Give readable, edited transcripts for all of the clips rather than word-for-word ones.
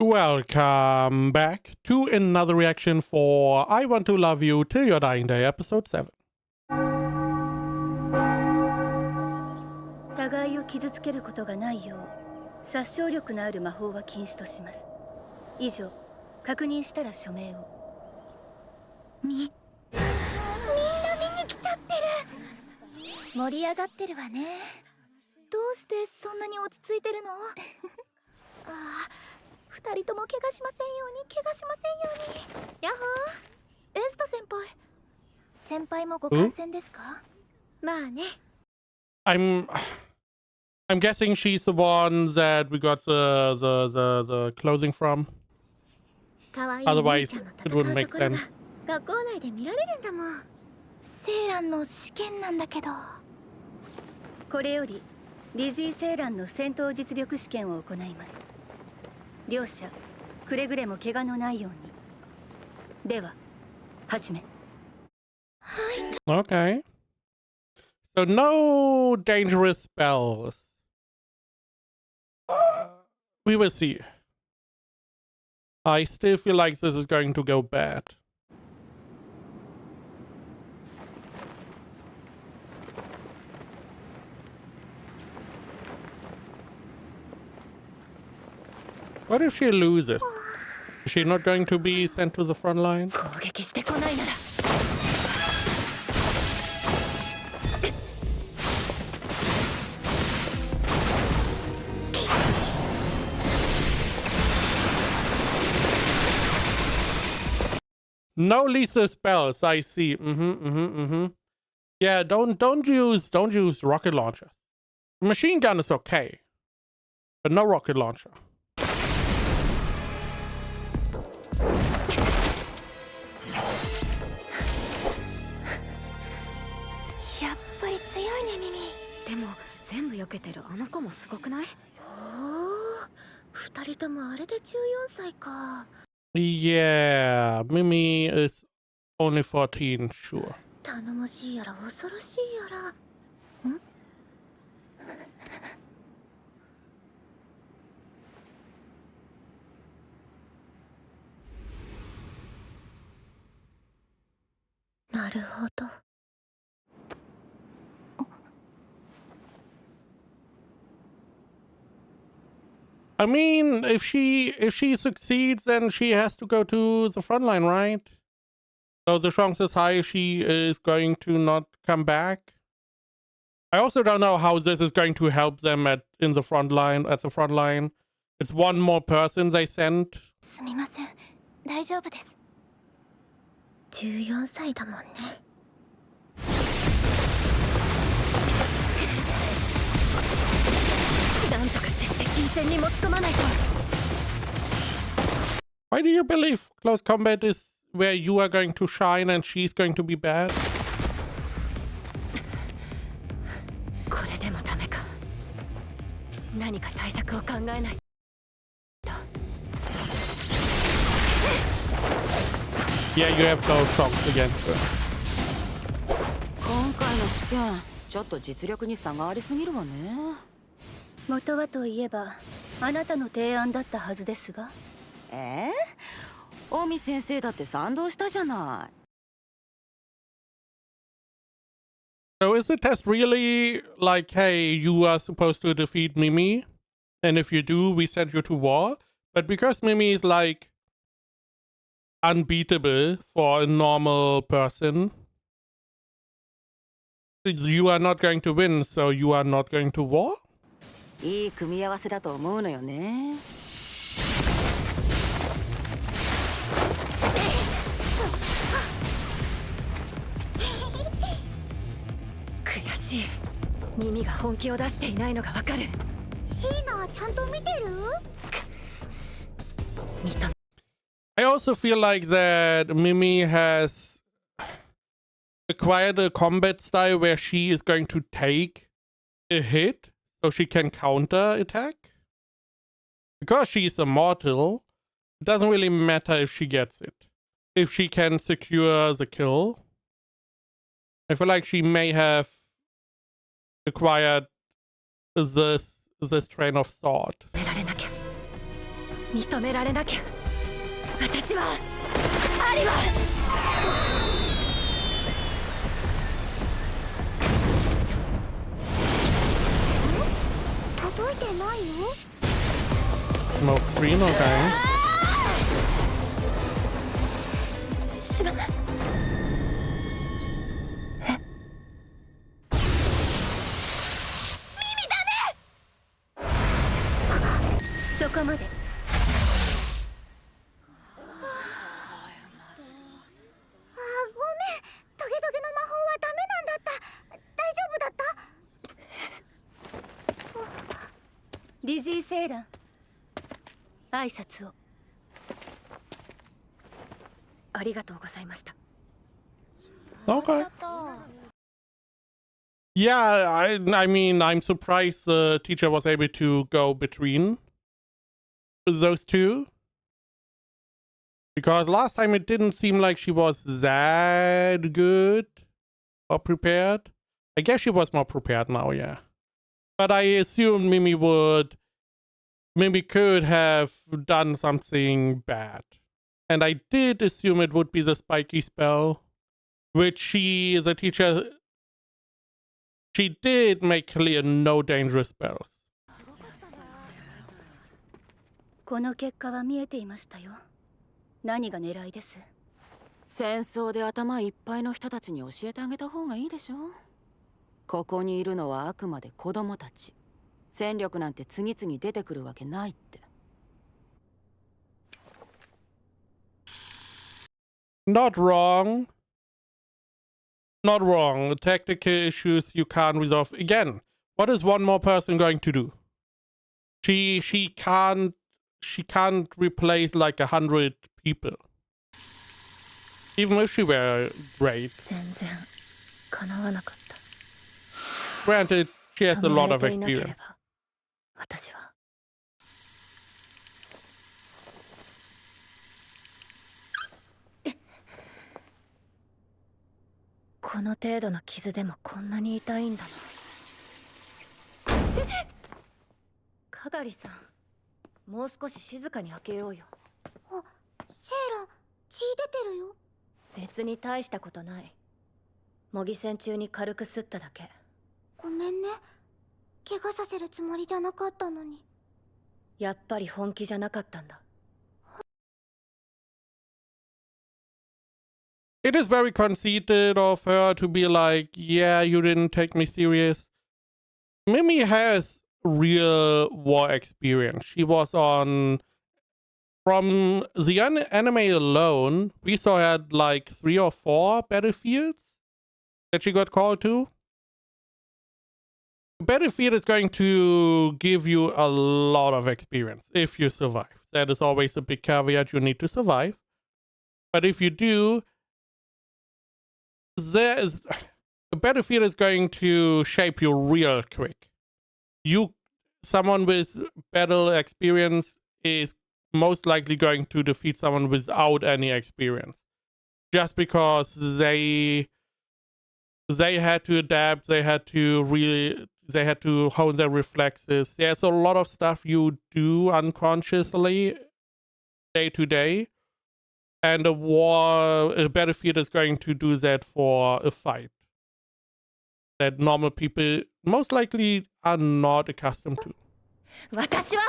Welcome back to another reaction for I Want to Love You Till Your Dying Day, episode 7. 互いを傷つけることがないよう殺傷力のある魔法は禁止とします。以上、確認したら署名を。みんな見に来ちゃってる。盛り上がってるわね。どうしてそんなに落ち着いてるの？ああ、二人とも怪我しませんように、怪我しませんように。やっほー、エスタ先輩。先輩もご感染ですか？まあね。I'm guessing she's the one that we got the closing from. Otherwise, it wouldn't make sense. 学校内で見られるんだもん。セーランの試験なんだけど。これよりリジー・セーランの戦闘実力試験を行います。両者くれぐれも怪我のないように。では始め。Okay. So no dangerous spells. We will see. I still feel like this is going to go bad. What if she loses? Is she not going to be sent to the front line? No lethal spells, I see. Yeah, don't use rocket launchers. Machine gun is okay, but no rocket launcher. Yeah, Mimi is only 14, sure. I mean, if she succeeds, then she has to go to the front line, right? So the chance is high she is going to not come back. I also don't know how this is going to help them at the front line. It's one more person they sent. すみません、大丈夫です。14歳だもんね。なんとかして接近戦に持ち込まないと。Why do you believe close combat is where you are going to shine and she's going to be bad? これでもダメか。何か対策を考えないと。Yeah, you have no songs against her. 今回の試験、ちょっと実力に差がありすぎるわね。元はといえば、あなたの提案だったはずですが。オミ先生だって賛同したじゃない。So is the test really like, hey, you are supposed to defeat Mimi, and if you do, we send you to war? But because Mimi is like unbeatable for a normal person, you are not going to win, so you are not going to war? いい組み合わせだと思うのよね。悔しい。耳が本気を出していないのがわかる。シーナ、ちゃんと見てる？見た。I also feel like that Mimi has acquired a combat style where she is going to take a hit so she can counter attack. Because she's immortal, it doesn't really matter if she gets it. If she can secure the kill. I feel like she may have acquired this train of thought. 認められなきゃ私はアリは届いてないよ。 Smoke screen, okay. しまえそこまで。ごめん、トゲトゲの魔法はダメなんだった。大丈夫だった？リジー・セイラン、挨拶を。ありがとうございました。 Okay. Yeah, I mean, I'm surprised the teacher was able to go between those two. Because last time it didn't seem like she was that good or prepared. I guess she was more prepared now, yeah. But I assumed Mimi could have done something bad. And I did assume it would be the spiky spell, which she, the teacher, she did make clear no dangerous spells. この結果は見えていましたよ。何が狙いです？戦争で頭いっぱいの人たちに教えてあげた方がいいでしょ。ここにいるのはあくまで子供たち。戦力なんて次々出てくるわけないって。Not wrong. Not wrong. Tactical issues you can't resolve. Again, what is one more person going to do? She can't replace like 100 people. Even if she were great. 全然叶わなかった。 Granted, she has a lot of experience. 私はこの程度の傷でもこんなに痛いんだな。かがりさん、もう少し静かに開けようよ。あ、セイラ、血出てるよ。別に大したことない。模擬戦中に軽く擦っただけ。ごめんね。怪我させるつもりじゃなかったのに。やっぱり本気じゃなかったんだ。It is very conceited of her to be like, yeah, you didn't take me serious. Mimi has real war experience. She was on... From the anime alone, we saw her at like 3 or 4 battlefields that she got called to. Battlefield is going to give you a lot of experience if you survive. That is always a big caveat. You need to survive. But if you do, the battlefield is going to shape you real quick. Someone with battle experience is most likely going to defeat someone without any experience, just because they had to adapt, they had to hone their reflexes. There's a lot of stuff you do unconsciously day to day, and a battlefield is going to do that for a fight that normal people most likely are not accustomed to. 私は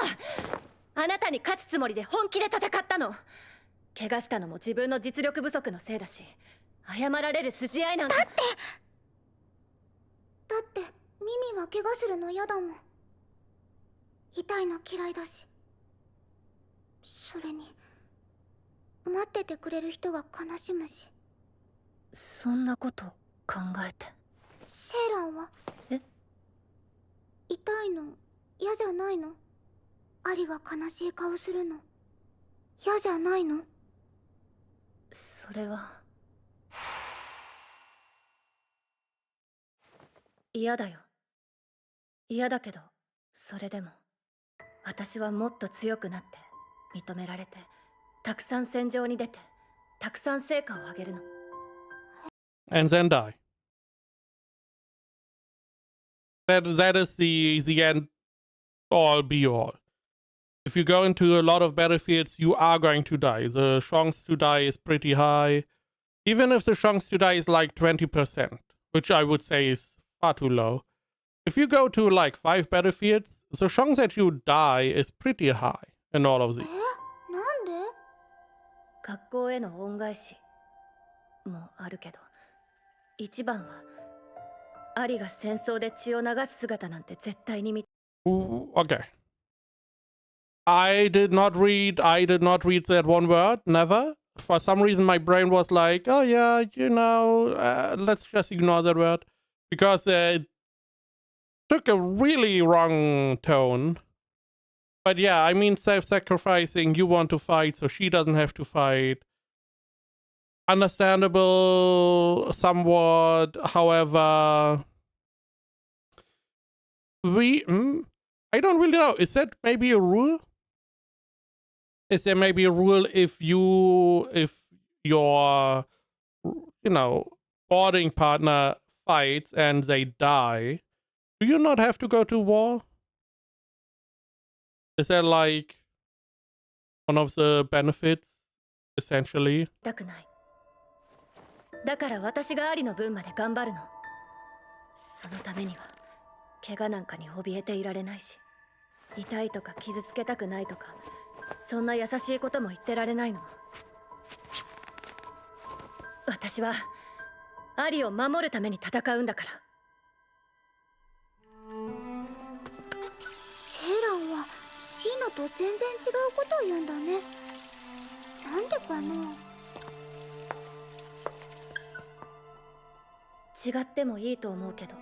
あなたに勝つつもりで本気で戦ったの。怪我したのも自分の実力不足のせいだし、謝られる筋合いなんか。だってミミは怪我するの嫌だもん。痛いの嫌いだし。それに待っててくれる人が悲しむし。そんなこと考えて。セイランは？え？痛いの嫌じゃないの？アリが悲しい顔するの嫌じゃないの？それは嫌だよ。嫌だけど、それでも私はもっと強くなって認められて、たくさん戦場に出て、たくさん成果を上げるの。And then die. That is the end all be all. if you go into a lot of battlefields, you are going to die. The chance to die is pretty high. Even if the chance to die is like 20%, which I would say is far too low. If you go to like 5 battlefields, the chance that you die is pretty high in all of these. なんで？学校への恩返しもあるけど、一番はアリが戦争で血を流す姿なんて絶対に見。Okay. I did not read that one word, never. For some reason, my brain was like, oh yeah, let's just ignore that word. Because it took a really wrong tone. But yeah, I mean, self-sacrificing, you want to fight, so she doesn't have to fight. Understandable, somewhat, however... I don't really know. Is that maybe a rule? Is there maybe a rule if your boarding partner fights and they die, do you not have to go to war? Is that like one of the benefits, essentially? たくない。だから私がアリの分まで頑張るの。そのためには怪我なんかに怯えていられないし、痛いとか傷つけたくないとか、そんな優しいことも言ってられないの。私はアリを守るために戦うんだから。セイランはシーナと全然違うことを言うんだね。なんでかな。違ってもいいと思うけど、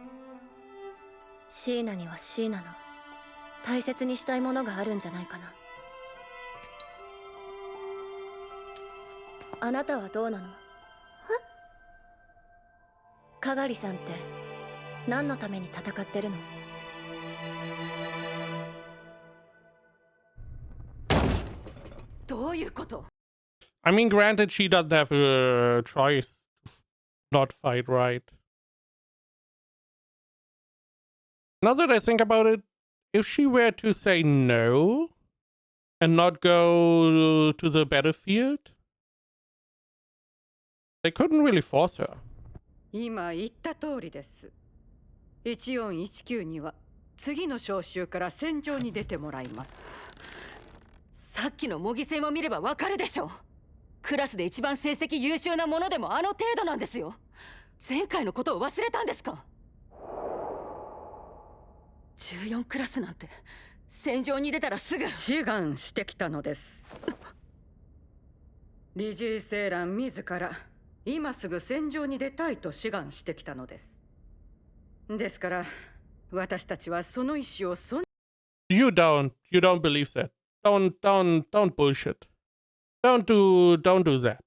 シーナにはシーナの大切にしたいものがあるんじゃないかな。あなたはどうなの？かがりさんって何のために戦ってるの？どういうこと？ I mean, granted, she doesn't have a choice to not fight, right? Now that I think about it, if she were to say no and not go to the battlefield, they couldn't really force her. 今言った通りです。1419には次の招集から戦場に出てもらいます。さっきの模擬戦を見ればわかるでしょ。クラスで一番成績優秀なものでもあの程度なんですよ。前回のことを忘れたんですか？14クラスなんて戦場に出たらすぐ志願してきたのです。リジー・セーラン自ら今すぐ戦場に出たいと志願してきたのです。ですから私たちはその意思をYou don't believe that. Don't bullshit. Don't do that.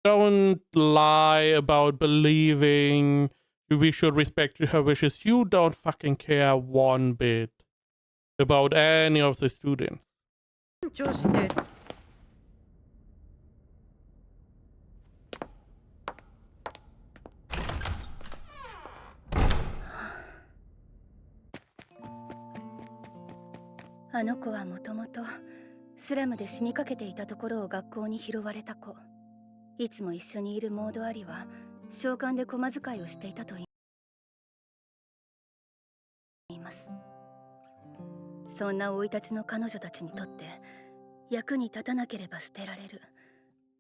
Don't lie about believing we should respect her wishes. You don't fucking care one bit about any of the students. 尊重して。あの子はもともとスラムで死にかけていたところを学校に拾われた子。いつも一緒にいるモードアリは召喚で駒使いをしていたと言います。そんな生い立ちの彼女たちにとって役に立たなければ捨てられる、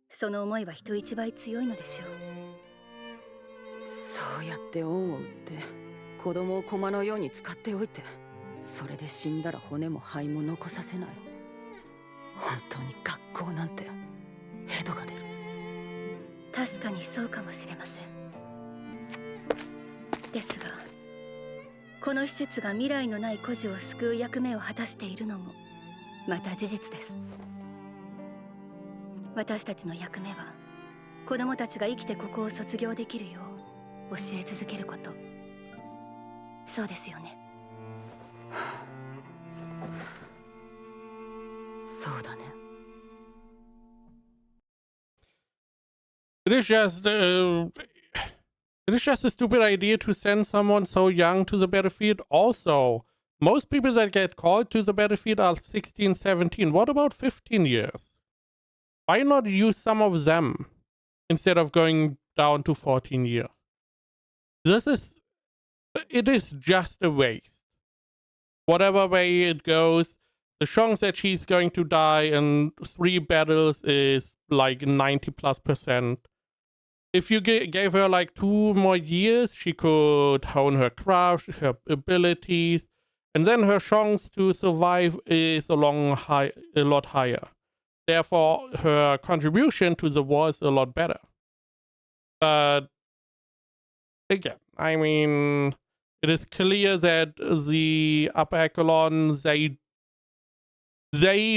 その思いは人一倍強いのでしょう。そうやって恩を売って子供を駒のように使っておいて、それで死んだら骨も灰も残させない。本当に学校なんてヘドが出る。確かにそうかもしれません。ですがこの施設が未来のない孤児を救う役目を果たしているのもまた事実です。私たちの役目は子供たちが生きてここを卒業できるよう教え続けること。そうですよね。そうだね。It is just a stupid idea to send someone so young to the battlefield. Also, Most people that get called to the battlefield are 16, 17. What about 15 years? Why not use some of them instead of going down to 14 years? It is just a waste. Whatever way it goes, the chance that she's going to die in 3 battles is like 90+%. If you gave her like 2 more years, she could hone her craft, her abilities, and then her chance to survive is a lot higher. Therefore, her contribution to the war is a lot better. But again, I mean, it is clear that the upper echelon, they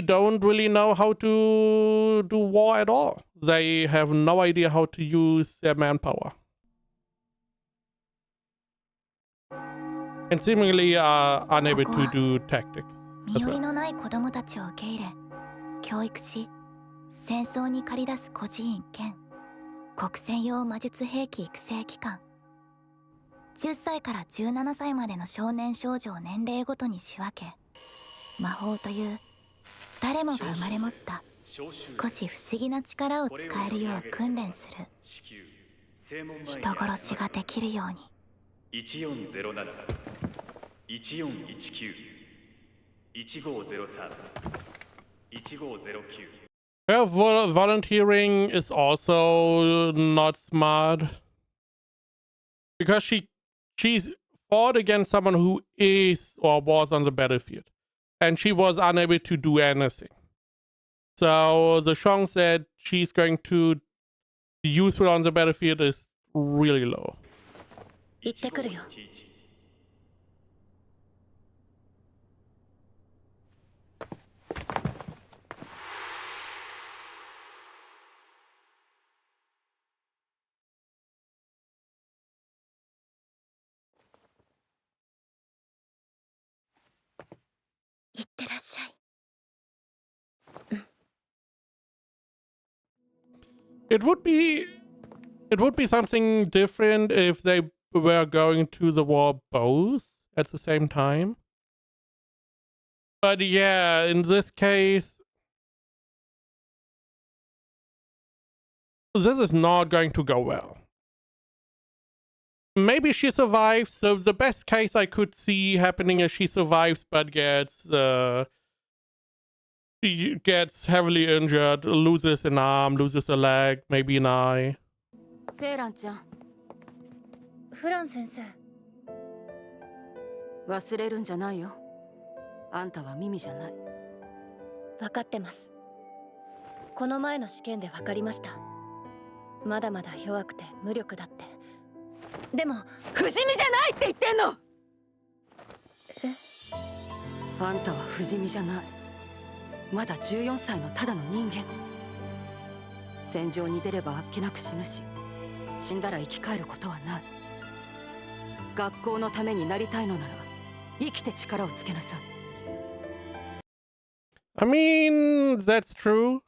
don't really know how to do war at all. They have no idea how to use their manpower. And seemingly are unable to do tactics as 身寄り well. のない子供たちを受け入れ教育し戦争に駆り出す孤児院兼国専用魔術兵器育成機関10歳から17歳までの少年少女を年齢ごとに仕分け魔法という誰もが生まれ持った少し不思議な力を使えるよう訓練する人殺しができるように 1407 1419 1503 1509 Her volunteering is also not smart because she's fought against someone who is or was on the battlefield, and she was unable to do anything. So the chance that she's going to be useful on the battlefield is really low. 行ってくるよ 行ってらっしゃい It would be something different if they were going to the war both at the same time. But yeah, in this case, this is not going to go well. Maybe she survives, so the best case I could see happening is she survives but gets heavily injured, loses an arm, loses a leg, maybe an eye. セイランちゃんフラン先生忘れるんじゃないよあんたはミミじゃない分かってますこの前の試験で分かりましたまだまだ弱くて無力だってでも不死身じゃないって言ってんのえあんたは不死身じゃないまだ14歳のただの人間戦場に出ればあっけなく死ぬし死んだら生き返ることはない学校のためになりたいのなら生きて力をつけなさい I mean, that's true.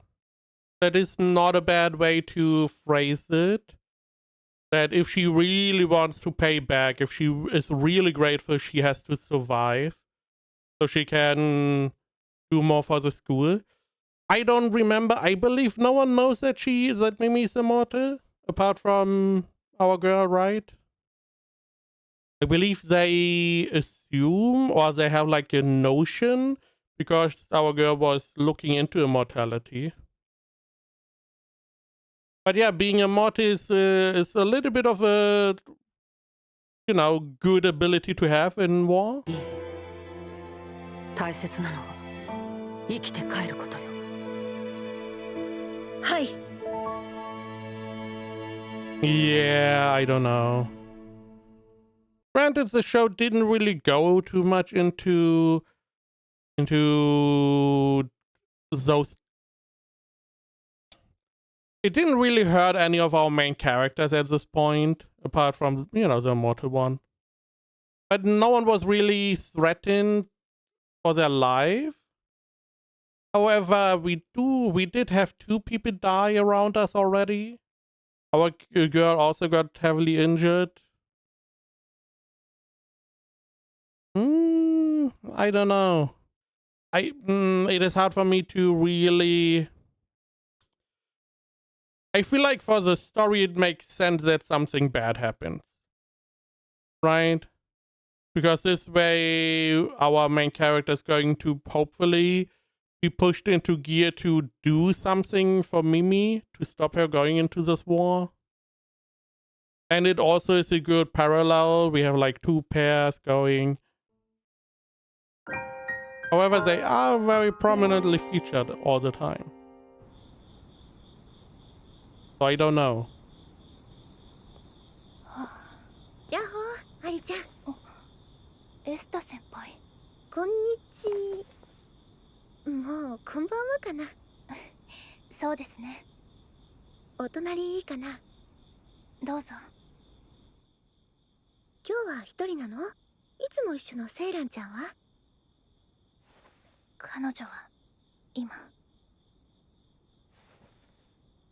That is not a bad way to phrase it. That if she really wants to pay back, if she is really grateful, she has to survive so she can do more for the school. I don't remember. I believe no one knows that Mimi is immortal, apart from our girl, right? I believe they assume or they have like a notion because our girl was looking into immortality. But yeah, being immortal is a little bit of a, good ability to have in war. 大切なのは生きて帰ることよはい Yeah, I don't know. Granted, the show didn't really go too much into those. It didn't really hurt any of our main characters at this point, apart from, the immortal one. But no one was really threatened for their life. However, we did have 2 people die around us already. Our girl also got heavily injured. I don't know. It is hard for me to really. I feel like for the story, it makes sense that something bad happens, right? Because this way, our main character is going to hopefully be pushed into gear to do something for Mimi to stop her going into this war. And it also is a good parallel. We have like two pairs going. However, they are very prominently featured all the time. So I don't know. やっほー、アリちゃん。エスタ先輩。こんにち。もうこんばんはかな。そうですね。お隣いいかな。どうぞ。今日は一人なの？いつも一緒のセイランちゃんは？彼女は今。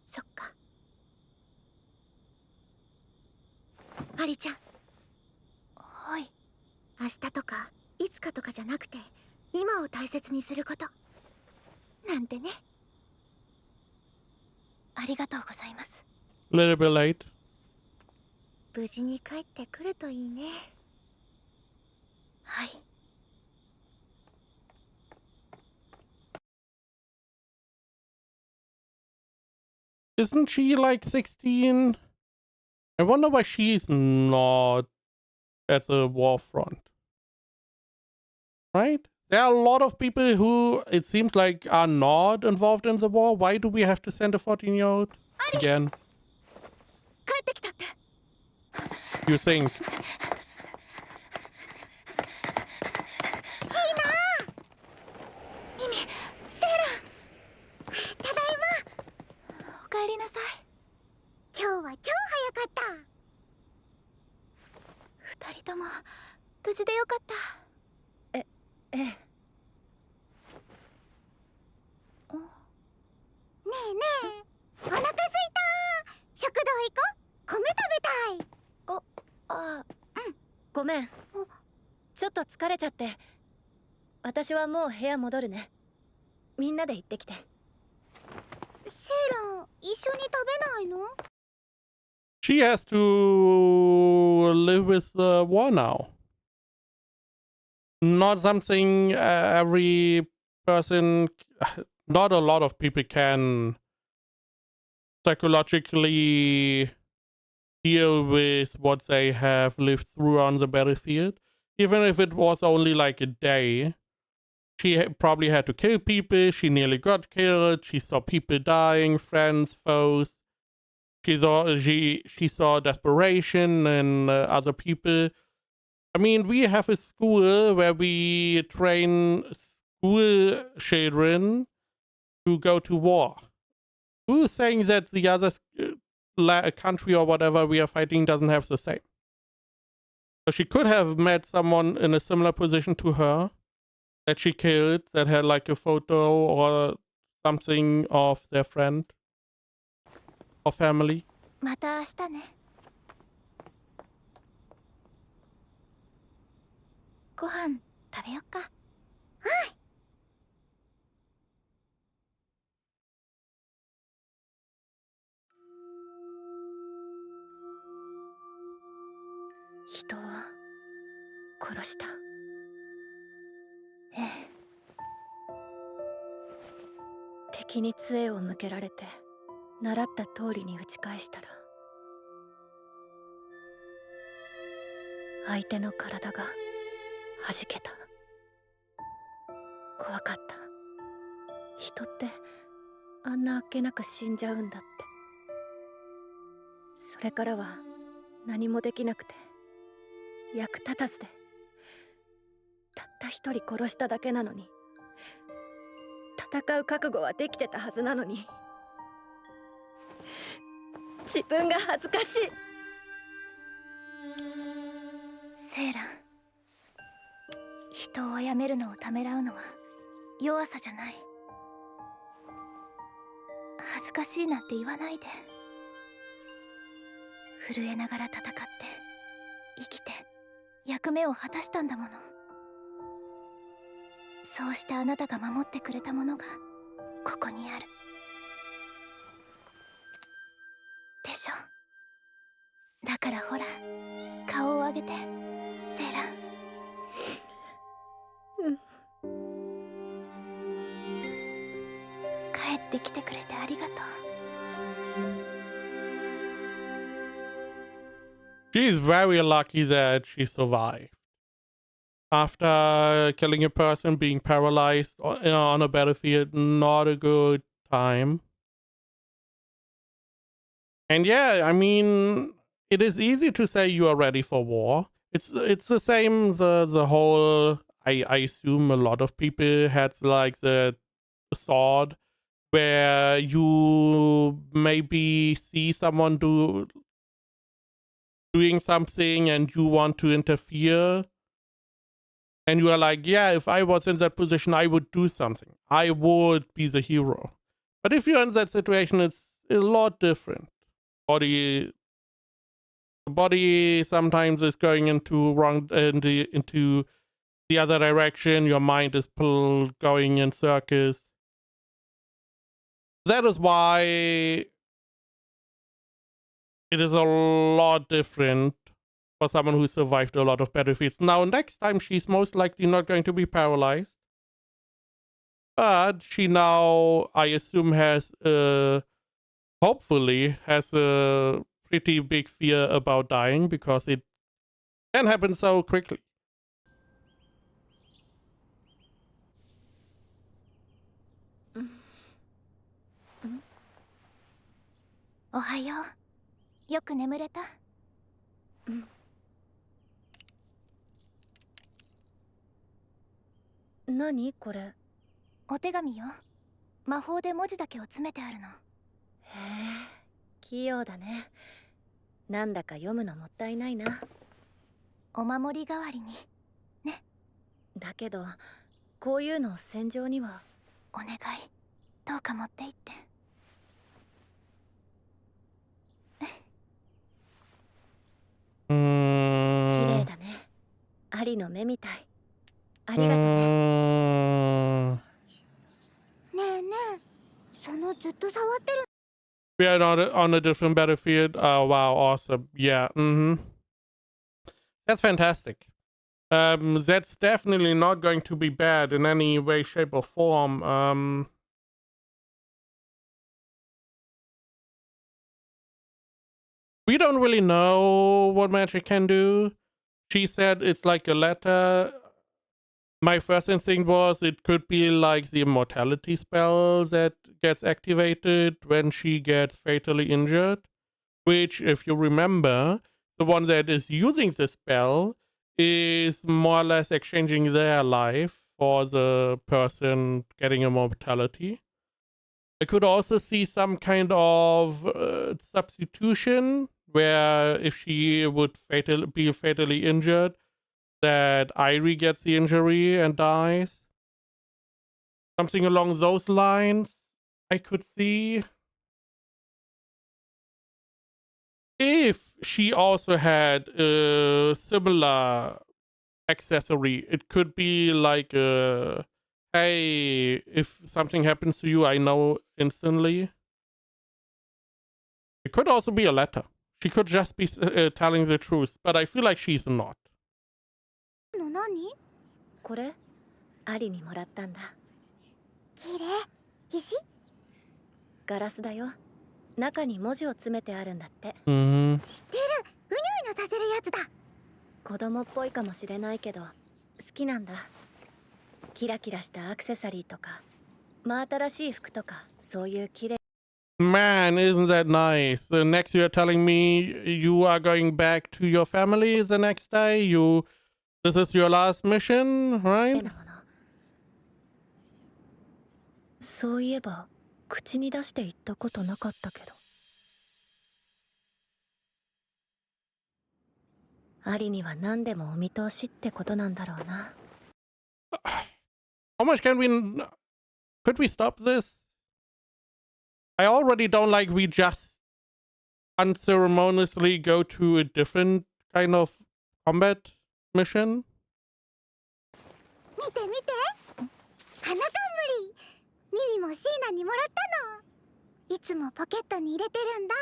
そっか。アリちゃん。はい。明日とかいつかとかじゃなくて、今を大切にすること。なんてね。ありがとうございます。Little bit late. 無事に帰ってくるといいね。はい。Isn't she like 16? I wonder why she's not at the war front. Right? There are a lot of people who, it seems like, are not involved in the war. Why do we have to send a 14-year-old? Again. 帰ってきたって。You think? ミミ、セイラン。ただいま。おかえりなさい。今日は超早かった。二人とも無事でよかった。ええ。ねえねえ、お腹すいた。食堂行こう。米食べたい。うん。ごめん。ちょっと疲れちゃって。私はもう部屋戻るね。みんなで行ってきて。セイラン、一緒に食べないの？ She has to live with the war now. Not something every person, not a lot of people can psychologically deal with what they have lived through on the battlefield. Even if it was only like a day, she probably had to kill people. She nearly got killed. She saw people dying, friends, foes. She saw desperation in other people. I mean, we have a school where we train school children to go to war. Who is saying that the other country or whatever we are fighting doesn't have the same? So she could have met someone in a similar position to her that she killed, that had like a photo or something of their friend or family. また明日ね。ご飯食べよっか。はい。人を殺した。ええ。敵に杖を向けられて習った通りに打ち返したら、相手の体が弾けた。怖かった。人ってあんなあっけなく死んじゃうんだって。それからは何もできなくて役立たずで、たった一人殺しただけなのに、戦う覚悟はできてたはずなのに、自分が恥ずかしい。セイラン、人を殺めるのをためらうのは弱さじゃない。恥ずかしいなんて言わないで。震えながら戦って生きて役目を果たしたんだもの。そうしてあなたが守ってくれたものがここにあるでしょ。だからほら、顔を上げて、セイラ。帰ってきてくれてありがとう。She's very lucky that she survived. After killing a person, being paralyzed on a battlefield, not a good time. And yeah, I mean, it is easy to say you are ready for war. It's the same, the whole, I assume a lot of people had like the sword where you maybe see someone doing something and you want to interfere. And you are like, yeah, if I was in that position, I would do something. I would be the hero. But if you're in that situation, it's a lot different. The body sometimes is going into the other direction. Your mind is going in circles. That is why it is a lot different for someone who survived a lot of battlefields. Now, next time, she's most likely not going to be paralyzed. But she now, I assume, hopefully, has a pretty big fear about dying because it can happen so quickly. Ohayo. よく眠れた？何これ？お手紙よ。魔法で文字だけを詰めてあるの。へえ、器用だね。なんだか読むのもったいないな。お守り代わりにね。だけどこういうの戦場にはお願い、どうか持って行って。綺麗だね。アリの目みたい。ありがとうね。ねえねえ、そのずっと触ってる。We are on a different battlefield. Oh wow, awesome. Yeah. That's fantastic. That's definitely not going to be bad in any way, shape, or form. We don't really know what magic can do. She said it's like a letter. My first instinct was it could be like the immortality spell that gets activated when she gets fatally injured. Which, if you remember, the one that is using the spell is more or less exchanging their life for the person getting immortality. I could also see some kind of substitution where if she would be fatally injured, that Irie gets the injury and dies. Something along those lines I could see. If she also had a similar accessory, it could be like hey, if something happens to you, I know instantly. It could also be a letter. She could just be telling the truth, but I feel like she's not. 何？これ？アリにもらったんだ。綺麗。石？ガラスだよ。中に文字を詰めてあるんだって。知ってる。うにゅうにゅさせるやつだ。子供っぽいかもしれないけど、好きなんだ。キラキラしたアクセサリーとか、真新しい服とか、そういう綺麗。Man, isn't that nice? The next you're telling me you are going back to your family the next day. This is your last mission, right? そういえば口に出して言ったことなかったけど。アリには何でもお見通しってことなんだろうな。How much could we stop this? I already don't like we just unceremoniously go to a different kind of combat mission. 見て見て。花冠ミミもシーナにもらったの。いつもポケットに入れてるんだ。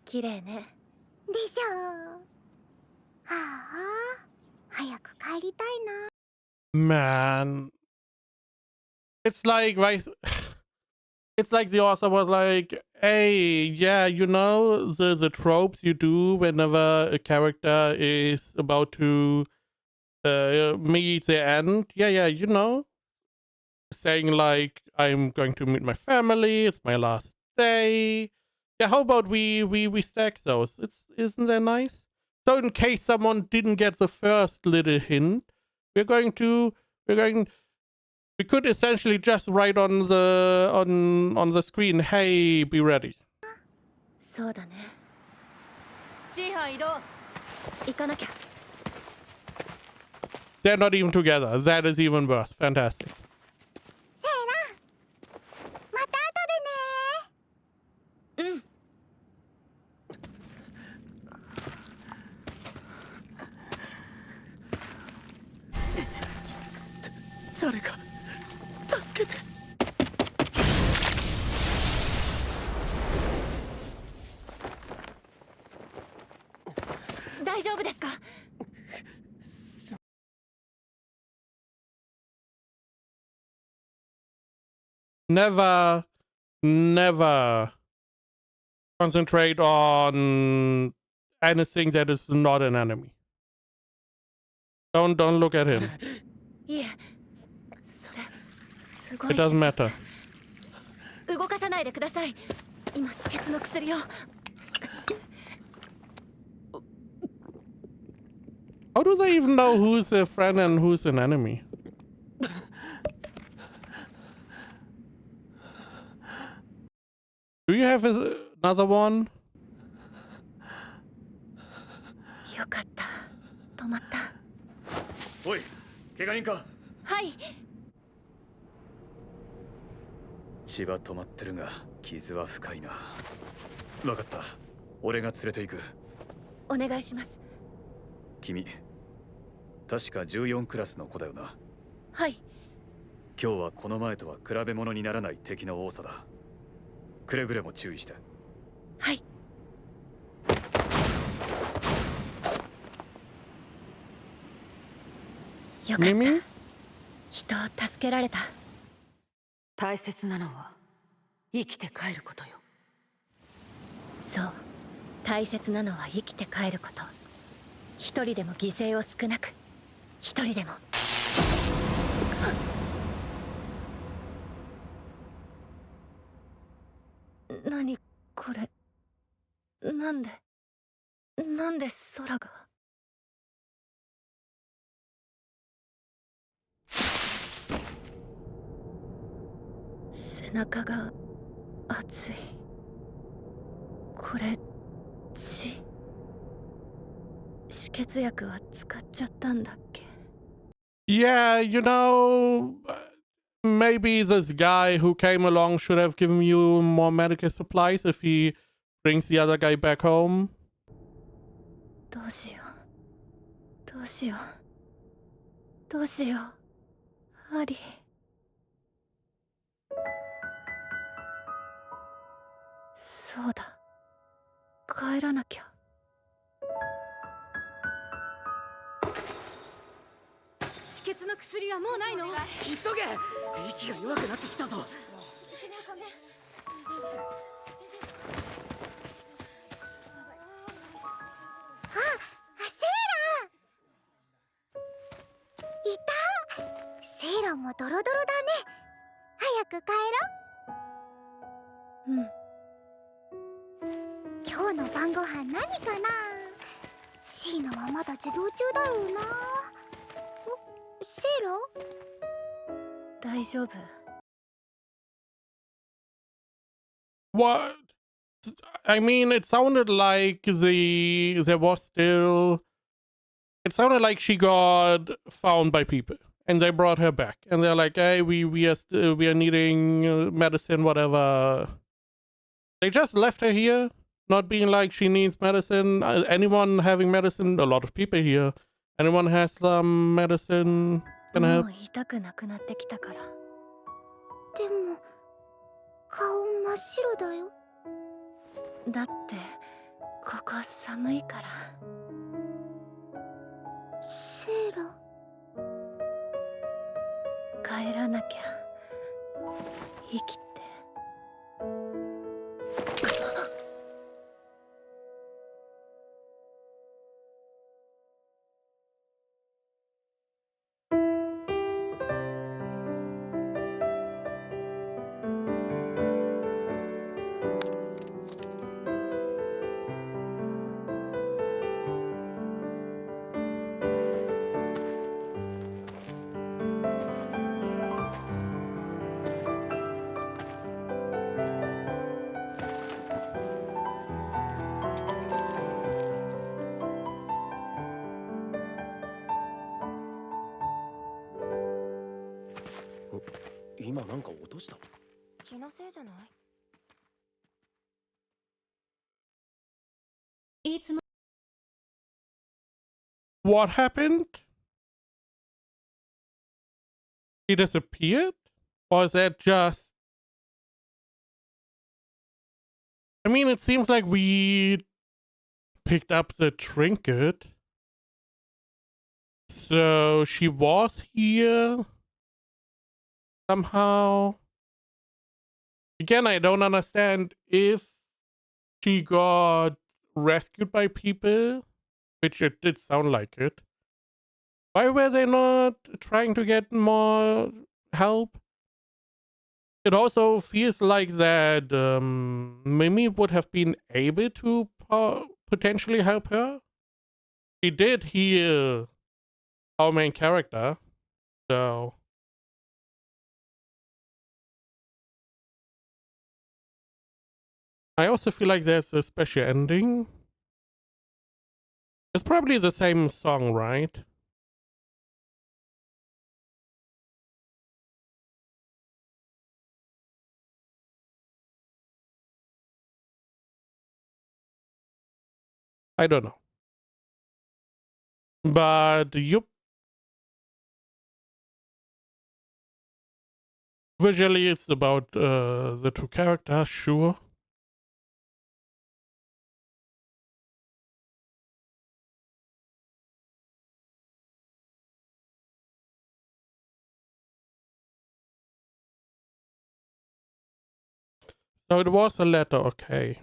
綺麗ね。でしょ。はあ、早く帰りたいな。 Man, it's like right. It's like the author was like, "Hey, yeah, you know the tropes you do whenever a character is about to meet the end. Yeah, you know, saying like, I'm going to meet my family. It's my last day. Yeah, how about we stack those? Isn't that nice? So in case someone didn't get the first little hint, we're going. We could essentially just write on the screen, "Hey, be ready." そうだね。シーハン移動。行かなきゃ。They're not even together. That is even worse. Fantastic. セイラ、また後でね。うん。誰か助けて。大丈夫ですか？ Never concentrate on anything that is not an enemy. Don't look at him. いえ、それすごい。 It doesn't matter. 動かさないでください。今止血の薬を。 How do they even know who's a friend and who's an enemy? Do you have another one? よかった。止まった。おい、怪我人か。はい。血は止まってるが傷は深いな。分かった、俺が連れて行く。お願いします。君確か14クラスの子だよな。はい。今日はこの前とは比べ物にならない敵の多さだ。くれぐれも注意して。はい。よかった。Mimi? 人を助けられた。大切なのは生きて帰ることよ。そう、大切なのは生きて帰ること。一人でも犠牲を少なく、一人でも。何これ。なんで空が。背中が熱い。これ血。止血薬は使っちゃったんだっけ。 Yeah, you know, maybe this guy who came along should have given you more medical supplies if he brings the other guy back home. どうしよう。どうしよう。どうしよう。アリ。そうだ。帰らなきゃ。止血の薬はもうないの？急げ！息が弱くなってきたぞ。セイラもドロドロだね。早く帰ろ。うん。今日の晩ご飯何かな。シーナはまだ授業中だろうな。セイラ？大丈夫。 What? I mean, it sounded like there was still. It sounded like she got found by people, and they brought her back, and they're like, "Hey, we are needing medicine, whatever." They just left her here, not being like she needs medicine. Anyone having medicine? A lot of people here. Anyone has some medicine? Can I help? もう痛くなくなってきたから。でも顔真っ白だよ。だってここ寒いから。セイラ、帰らなきゃ。生きて。今なんか落とした？気のせいじゃない？いつも What happened? He disappeared? Or is that just... I mean, it seems like we picked up the trinket. So she was here somehow. Again, I don't understand if she got rescued by people, which it did sound like it. Why were they not trying to get more help? It also feels like that Mimi would have been able to potentially help her. She did heal our main character, so... I also feel like there's a special ending. It's probably the same song, right? I don't know. But yup. Visually it's about the two characters, sure. So it was a letter, okay.